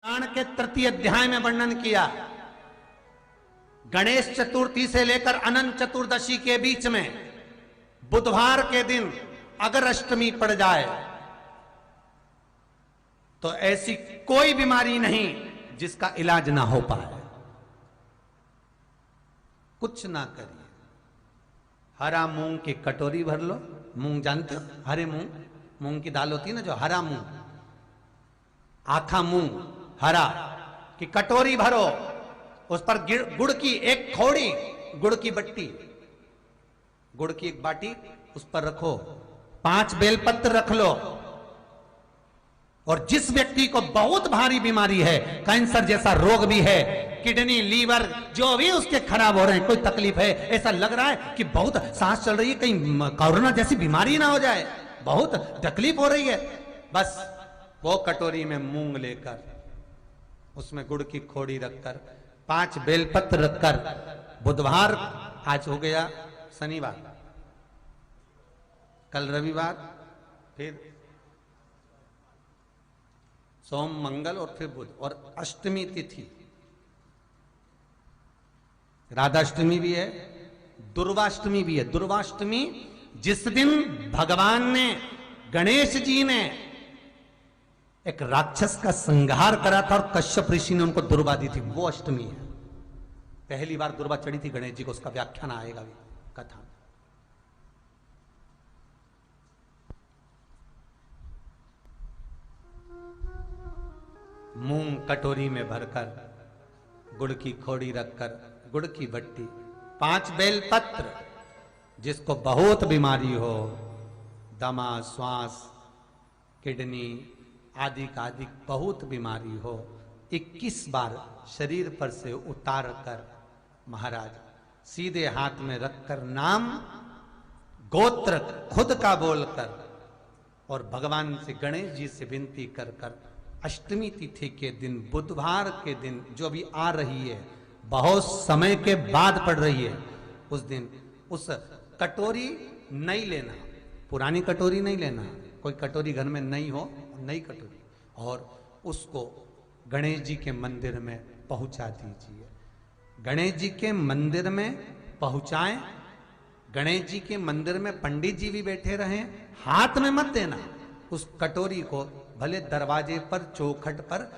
पुराण के तृतीय अध्याय में वर्णन किया। गणेश चतुर्थी से लेकर अनंत चतुर्दशी के बीच में बुधवार के दिन अगर अष्टमी पड़ जाए तो ऐसी कोई बीमारी नहीं जिसका इलाज ना हो पाए। कुछ ना करिए, हरा मूंग की कटोरी भर लो। मूंग जानते हो, हरे मूंग, मूंग की दाल होती है ना, जो हरा मूंग, आखा मूंग हरा की कटोरी भरो, उस पर गुड़ की एक खोड़ी, गुड़ की बट्टी, गुड़ की एक बाटी उस पर रखो, 5 बेलपत्र रख लो। और जिस व्यक्ति को बहुत भारी बीमारी है, कैंसर जैसा रोग भी है, किडनी लीवर जो भी उसके खराब हो रहे हैं, कोई तकलीफ है, ऐसा लग रहा है कि बहुत सांस चल रही है, कहीं कोरोना जैसी बीमारी ना हो जाए, बहुत तकलीफ हो रही है, बस वो कटोरी में मूंग लेकर उसमें गुड़ की खोड़ी रखकर 5 बेलपत्र रखकर, बुधवार आज हो गया शनिवार, कल रविवार, फिर सोम मंगल और फिर बुध, और अष्टमी तिथि, राधाष्टमी भी है, दुर्वाष्टमी भी है। दुर्वाष्टमी जिस दिन भगवान ने, गणेश जी ने एक राक्षस का संहार करा था और कश्यप ऋषि ने उनको दुर्वा दी थी, वो अष्टमी है। पहली बार दुर्वा चढ़ी थी गणेश जी को, उसका व्याख्यान आएगा भी कथा। मूंग कटोरी में भरकर, गुड़ की खोड़ी रखकर, गुड़ की बट्टी, 5 बेलपत्र, जिसको बहुत बीमारी हो, दमा, श्वास, किडनी आदि का आदि बहुत बीमारी हो, 21 बार शरीर पर से उतार कर महाराज सीधे हाथ में रखकर नाम गोत्र खुद का बोलकर और भगवान से, गणेश जी से विनती कर कर अष्टमी तिथि के दिन, बुधवार के दिन जो भी आ रही है, बहुत समय के बाद पड़ रही है, उस दिन उस कटोरी नहीं लेना, पुरानी कटोरी नहीं लेना, कोई कटोरी घर में नहीं हो, नई कटोरी, और उसको गणेश जी के मंदिर में पहुंचा दीजिए। गणेश जी के मंदिर में पहुंचाएं, गणेश जी के मंदिर में पंडित जी भी बैठे रहें, हाथ में मत देना उस कटोरी को, भले दरवाजे पर, चौखट पर,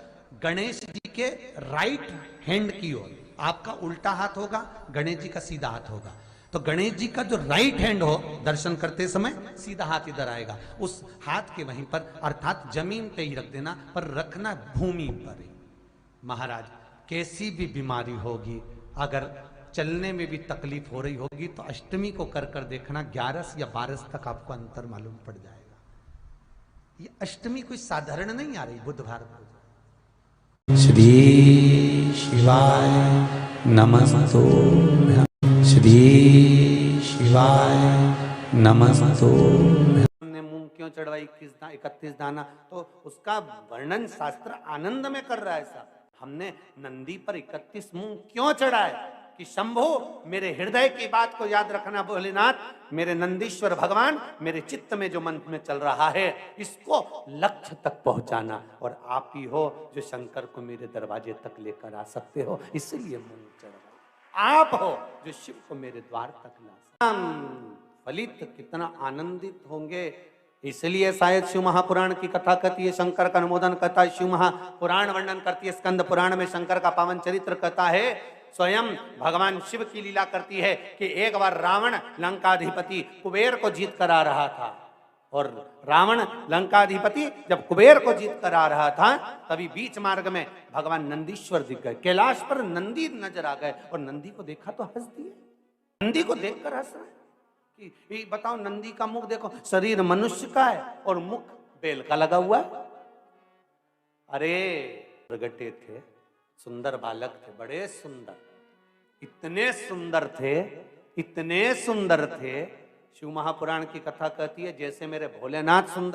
गणेश जी के राइट हैंड की ओर, आपका उल्टा हाथ होगा, गणेश जी का सीधा हाथ होगा, तो गणेश जी का जो राइट हैंड हो, दर्शन करते समय सीधा हाथ इधर आएगा, उस हाथ के वहीं पर, अर्थात जमीन पे ही रख देना, पर रखना भूमि पर ही। महाराज कैसी भी बीमारी होगी, अगर चलने में भी तकलीफ हो रही होगी, तो अष्टमी को कर कर देखना, 11 या 12 तक आपको अंतर मालूम पड़ जाएगा। ये अष्टमी कोई साधारण नहीं आ रही, बुधवार को। श्री शिवाय नमस्तो, श्री शिवाय नमस्तो। हमने मूंग क्यों चढ़वाई 31 दाना, तो उसका वर्णन शास्त्र आनंद में कर रहा है साहब। हमने नंदी पर 31 मूंग क्यों चढ़ाए कि शंभो मेरे हृदय की बात को याद रखना, भोलेनाथ, मेरे नंदीश्वर भगवान, मेरे चित्त में जो मन में चल रहा है, इसको लक्ष्य तक पहुंचाना, और आप ही हो जो शंकर को मेरे दरवाजे तक लेकर आ सकते हो, इसलिए मूंग चढ़ाए। आप हो जो शिव को मेरे द्वार तक ला सकते। फलित कितना आनंदित होंगे। इसलिए शायद शिव महापुराण की कथा कहती है, शंकर का अनुमोदन कहता है, शिव महापुराण वर्णन करती है, स्कंद पुराण में शंकर का पावन चरित्र कहता है, स्वयं भगवान शिव की लीला करती है कि एक बार रावण लंकाधिपति कुबेर को जीत कर आ रहा था, और रावण लंकाधिपति जब कुबेर को जीत कर आ रहा था, तभी बीच मार्ग में भगवान नंदीश्वर दिख गए, कैलाश पर नंदी नजर आ गए, और नंदी को देखा तो हंस दिए। नंदी को देखकर हंस रहे कि बताओ, नंदी का मुख देखो, शरीर मनुष्य का है और मुख बेल का लगा हुआ है। अरे प्रगटे थे, सुंदर बालक थे, बड़े सुंदर, इतने सुंदर थे, इतने सुंदर थे। शिव महापुराण की कथा कहती है, जैसे मेरे भोलेनाथ सुंदर